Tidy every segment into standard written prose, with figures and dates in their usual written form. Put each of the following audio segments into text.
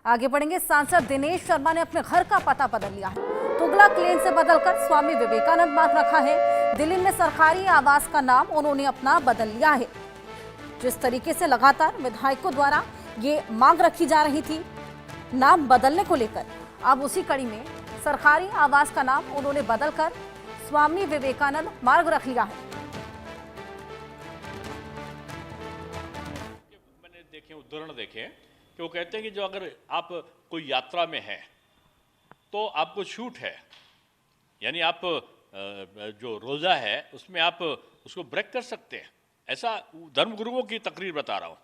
आगे बढ़ेंगे। सांसद दिनेश शर्मा ने अपने घर का पता बदल लिया है। तुगलक लेन से बदलकर स्वामी विवेकानंद मार्ग रखा है। दिल्ली में सरकारी आवास का नाम उन्होंने अपना बदल लिया है। जिस तरीके से लगातार विधायकों द्वारा ये मांग रखी जा रही थी नाम बदलने को लेकर, अब उसी कड़ी में सरकारी आवास का नाम उन्होंने बदलकर स्वामी विवेकानंद मार्ग रख लिया है। मैंने देखे उदाहरण देखे कि वो कहते हैं कि जो अगर आप कोई यात्रा में हैं तो आपको छूट है, यानी आप जो रोज़ा है उसमें आप उसको ब्रेक कर सकते हैं। ऐसा धर्मगुरुओं की तकरीर बता रहा हूँ।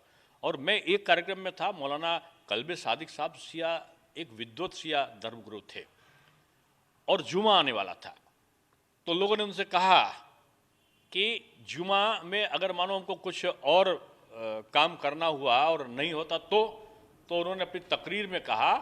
और मैं एक कार्यक्रम में था, मौलाना कल्बे सादिक साहब सिया एक विद्वत सिया धर्मगुरु थे और जुमा आने वाला था, तो लोगों ने उनसे कहा कि जुमा में अगर मानो हमको कुछ और काम करना हुआ और नहीं होता तो उन्होंने अपनी तकरीर में कहा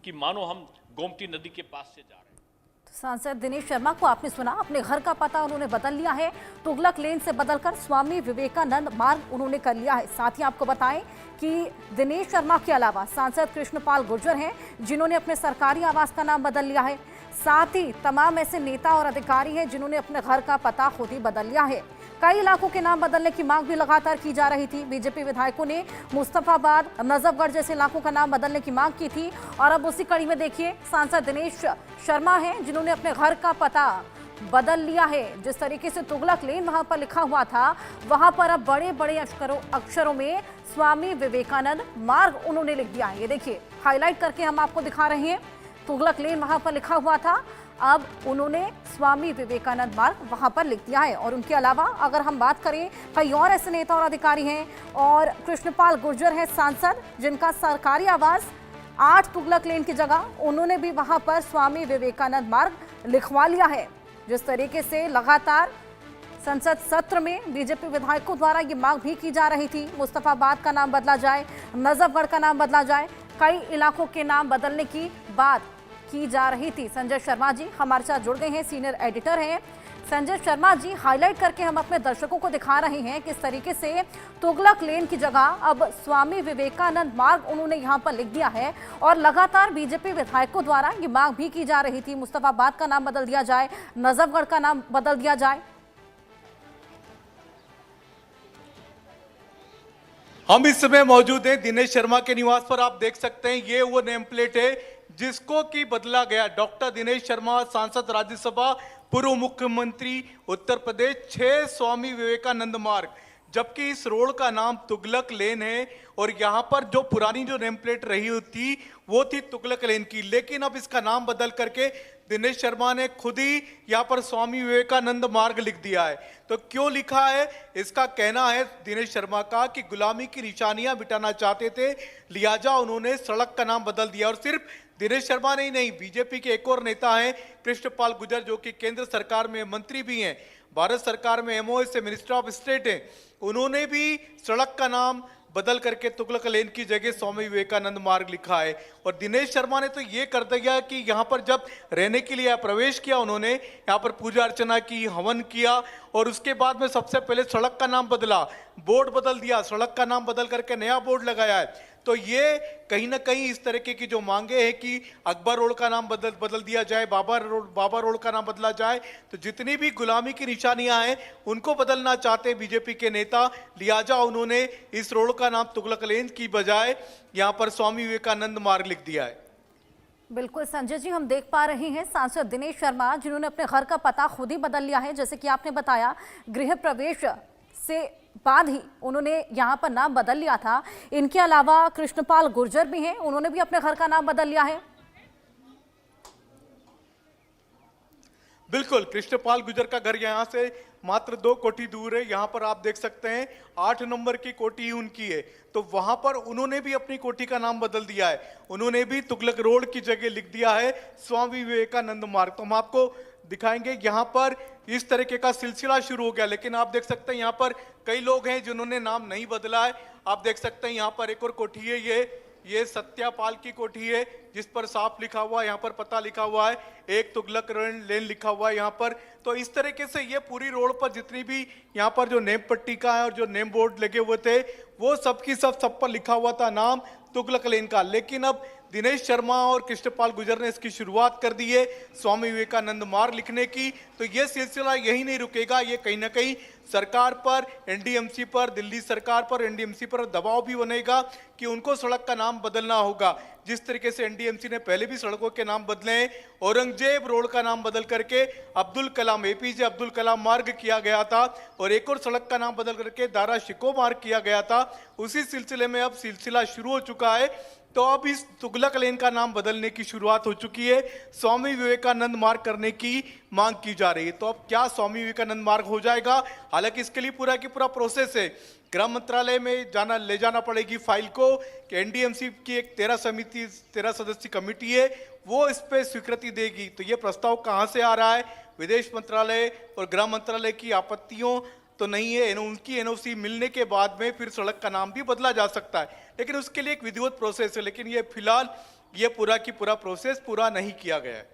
कि मानो हम गोमती नदी के पास से जा रहे हैं। सांसद दिनेश शर्मा को आपने सुना, अपने घर का पता उन्होंने बदल लिया है। तुगलक लेन से बदलकर स्वामी विवेकानंद मार्ग उन्होंने कर लिया है। साथ ही आपको बताएं कि दिनेश शर्मा के अलावा सांसद कृष्णपाल गुर्जर हैं जिन्होंने अपने सरकारी आवास का नाम बदल लिया है। साथ ही तमाम ऐसे नेता और अधिकारी हैं जिन्होंने अपने घर का पता खुद ही बदल लिया है। कई इलाकों के नाम बदलने की मांग भी लगातार की जा रही थी। बीजेपी विधायकों ने मुस्तफाबाद, नजफगढ़ जैसे इलाकों का नाम बदलने की मांग की थी और अब उसी कड़ी में देखिए सांसद दिनेश शर्मा हैं जिन्होंने अपने घर का पता बदल लिया है। जिस तरीके से तुगलक लेन वहां पर लिखा हुआ था, वहां पर अब बड़े बड़े अक्षरों में स्वामी विवेकानंद मार्ग उन्होंने लिख दिया है। ये देखिए हाईलाइट करके हम आपको दिखा रहे हैं। तुगलक लेन वहां पर लिखा हुआ था, अब उन्होंने स्वामी विवेकानंद मार्ग वहां पर लिख दिया है। और उनके अलावा अगर हम बात करें, कई और ऐसे नेता और अधिकारी हैं और कृष्णपाल गुर्जर हैं सांसद जिनका सरकारी आवास 8 तुगलक लेन की जगह उन्होंने भी वहां पर स्वामी विवेकानंद मार्ग लिखवा लिया है। जिस तरीके से लगातार संसद सत्र में बीजेपी विधायकों द्वारा ये मांग भी की जा रही थी, मुस्तफाबाद का नाम बदला जाए, नजफगढ़ का नाम बदला जाए, कई इलाकों के नाम बदलने की बात की जा रही थी। संजय शर्मा जी हमारे साथ जुड़ गए हैं, सीनियर एडिटर हैं। संजय शर्मा जी, हाईलाइट करके हम अपने दर्शकों को दिखा रहे हैं किस तरीके से तुगलक लेन की जगह अब स्वामी विवेकानंद मार्ग उन्होंने यहां पर लिख दिया है और लगातार बीजेपी विधायकों द्वारा ये मांग भी की जा रही थी, मुस्तफाबाद का नाम बदल दिया जाए, नजफगढ़ का नाम बदल दिया जाए। हम इस समय मौजूद हैं दिनेश शर्मा के निवास पर। आप देख सकते हैं ये वो नेम प्लेट है जिसको कि बदला गया। डॉक्टर दिनेश शर्मा, सांसद राज्यसभा, पूर्व मुख्यमंत्री उत्तर प्रदेश, 6 स्वामी विवेकानंद मार्ग, जबकि इस रोड का नाम तुगलक लेन है और यहाँ पर जो पुरानी जो नेम प्लेट रही थी वो थी तुगलक लेन की, लेकिन अब इसका नाम बदल करके दिनेश शर्मा ने खुद ही यहाँ पर स्वामी विवेकानंद मार्ग लिख दिया है। तो क्यों लिखा है? इसका कहना है दिनेश शर्मा का कि गुलामी की निशानियां मिटाना चाहते थे, लिहाजा उन्होंने सड़क का नाम बदल दिया। और सिर्फ दिनेश शर्मा नहीं, बीजेपी के एक और नेता हैं कृष्णपाल गुर्जर, जो कि केंद्र सरकार में मंत्री भी हैं, भारत सरकार में एमओए से मिनिस्टर ऑफ स्टेट हैं, उन्होंने भी सड़क का नाम बदल करके तुगलक लेन की जगह स्वामी विवेकानंद मार्ग लिखा है। और दिनेश शर्मा ने तो ये कर दिया कि यहाँ पर जब रहने के लिए प्रवेश किया उन्होंने यहाँ पर पूजा अर्चना की, हवन किया और उसके बाद में सबसे पहले सड़क का नाम बदला, बोर्ड बदल दिया, सड़क का नाम बदल करके नया बोर्ड लगाया है। तो ये कहीं ना कहीं इस तरीके की जो मांगे हैं कि अकबर रोड का नाम बदल दिया जाए, बाबा रोड का नाम बदला जाए, तो जितनी भी गुलामी की निशानियां हैं उनको बदलना चाहते हैं बीजेपी के नेता, लिहाजा उन्होंने इस रोड का नाम तुगलक लेन की बजाय यहाँ पर स्वामी विवेकानंद मार्ग लिख दिया है। बिल्कुल संजय जी, हम देख पा रहे हैं सांसद दिनेश शर्मा जिन्होंने अपने घर का पता खुद ही बदल लिया है। जैसे कि आपने बताया, गृह प्रवेश से बाद ही उन्होंने यहाँ पर नाम बदल लिया था। इनके अलावा कृष्णपाल गुर्जर भी हैं, उन्होंने भी अपने घर का नाम बदल लिया है। बिल्कुल, कृष्णपाल गुर्जर का घर यहाँ से मात्र 2 कोठी दूर है। यहाँ पर आप देख सकते हैं 8 नंबर की कोठी उनकी है, तो वहां पर उन्होंने भी अपनी कोठी का नाम बदल दिया है। उन्होंने भी तुगलक रोड की जगह लिख दिया है स्वामी विवेकानंद मार्ग। तो हम आपको दिखाएंगे यहाँ पर इस तरीके का सिलसिला शुरू हो गया, लेकिन आप देख सकते हैं यहाँ पर कई लोग हैं जिन्होंने नाम नहीं बदला है। आप देख सकते हैं यहाँ पर एक और कोठी है, ये सत्यापाल की कोठी है जिस पर साफ लिखा हुआ है, यहाँ पर पता लिखा हुआ है, एक तुगलक लेन लिखा हुआ है यहाँ पर। तो इस तरीके से ये पूरी रोड पर जितनी भी यहाँ पर जो नेम पट्टी का है और जो नेम बोर्ड लगे हुए थे वो सब पर लिखा हुआ था नाम तुगलक लेन का। लेकिन अब दिनेश शर्मा और कृष्णपाल गुर्जर ने इसकी शुरुआत कर दी है स्वामी विवेकानंद मार्ग लिखने की। तो ये सिलसिला यही नहीं रुकेगा, ये कहीं ना कहीं सरकार पर, एनडीएमसी पर, दिल्ली सरकार पर, एनडीएमसी पर दबाव भी बनेगा कि उनको सड़क का नाम बदलना होगा। जिस तरीके से एनडीएमसी ने पहले भी सड़कों के नाम बदले हैं, औरंगजेब रोड का नाम बदल करके अब्दुल कलाम, एपीजे अब्दुल कलाम मार्ग किया गया था, और एक और सड़क का नाम बदल करके दारा शिकोह मार्ग किया गया था। उसी सिलसिले में अब सिलसिला शुरू हो चुका है। तो अब इस तुगलक लेन का नाम बदलने की शुरुआत हो चुकी है, स्वामी विवेकानंद मार्ग करने की मांग की जा रही है। तो अब क्या स्वामी विवेकानंद मार्ग हो जाएगा? हालांकि इसके लिए पूरा की पूरा प्रोसेस है, गृह मंत्रालय में ले जाना पड़ेगी फाइल को कि एनडीएमसी की एक 13 सदस्यीय कमेटी है, वो इस पे स्वीकृति देगी। तो ये प्रस्ताव कहाँ से आ रहा है? विदेश मंत्रालय और गृह मंत्रालय की आपत्तियों तो नहीं है, उनकी एनओसी मिलने के बाद में फिर सड़क का नाम भी बदला जा सकता है, लेकिन उसके लिए एक विधिवत प्रोसेस है। लेकिन ये फिलहाल ये पूरा की पूरा प्रोसेस पूरा नहीं किया गया है।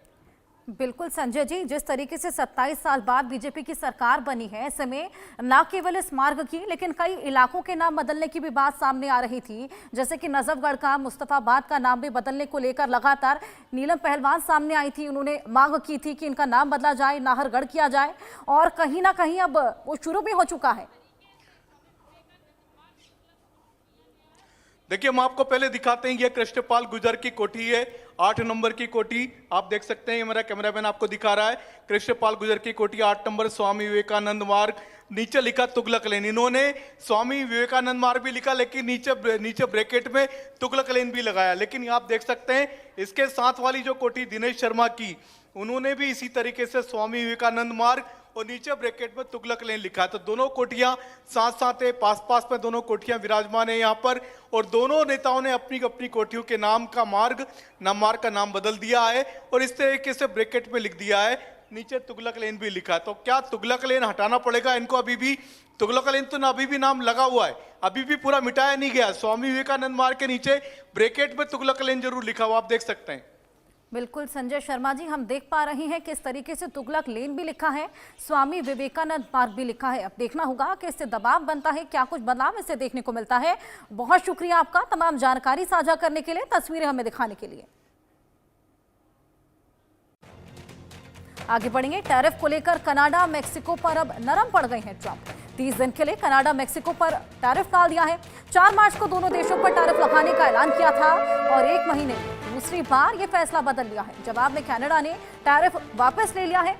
बिल्कुल संजय जी, जिस तरीके से 27 साल बाद बीजेपी की सरकार बनी है, ऐसे में न केवल इस मार्ग की लेकिन कई इलाकों के नाम बदलने की भी बात सामने आ रही थी, जैसे कि नजफगढ़ का, मुस्तफाबाद का नाम भी बदलने को लेकर लगातार नीलम पहलवान सामने आई थी। उन्होंने मांग की थी कि इनका नाम बदला जाए, नाहरगढ़ किया जाए, और कहीं ना कहीं अब वो शुरू भी हो चुका है। देखिए, हम आपको पहले दिखाते हैं, ये कृष्णपाल गुर्जर की कोठी है, 8 नंबर की कोठी आप देख सकते हैं। ये मेरा कैमरामैन आपको दिखा रहा है, कृष्णपाल गुर्जर की कोठी 8 नंबर, स्वामी विवेकानंद मार्ग। नीचे लिखा तुगलक लेन, इन्होंने स्वामी विवेकानंद मार्ग भी लिखा, लेकिन नीचे ब्रैकेट में तुगलक लेन भी लगाया। लेकिन आप देख सकते हैं इसके साथ वाली जो कोठी दिनेश शर्मा की, उन्होंने भी इसी तरीके से स्वामी विवेकानंद मार्ग और नीचे ब्रैकेट में तुगलक लेन लिखा है। तो दोनों कोठियां साथ साथ है, पास में दोनों कोठियां विराजमान है यहाँ पर, और दोनों नेताओं ने अपनी अपनी कोठियों के नाम का नाम बदल दिया है, और इस तरीके से ब्रैकेट में लिख दिया है, नीचे तुगलक लेन भी लिखा है। तो क्या तुगलक लेन हटाना पड़ेगा इनको? अभी भी तुगलक लेन तो अभी भी नाम लगा हुआ है, अभी भी पूरा मिटाया नहीं गया। स्वामी विवेकानंद मार्ग के नीचे ब्रैकेट में तुगलक लेन जरूर लिखा हुआ, आप देख सकते हैं। बिल्कुल संजय शर्मा जी, हम देख पा रहे हैं किस तरीके से तुगलक लेन भी लिखा है, स्वामी विवेकानंद मार्ग भी लिखा है। अब देखना होगा कि इससे दबाव बनता है, क्या कुछ बदलाव इससे देखने को मिलता है। बहुत शुक्रिया आपका तमाम जानकारी साझा करने के लिए, तस्वीरें हमें दिखाने के लिए। आगे बढ़ेंगे, टैरिफ को लेकर कनाडा मेक्सिको पर अब नरम पड़ गए हैं ट्रंप। 30 दिन के लिए कनाडा मेक्सिको पर टैरिफ डाल दिया है। 4 मार्च को दोनों देशों पर टैरिफ लगाने का ऐलान किया था, और 1 महीने दूसरी बार यह फैसला बदल लिया है। जवाब में कनाडा ने टैरिफ वापस ले लिया है।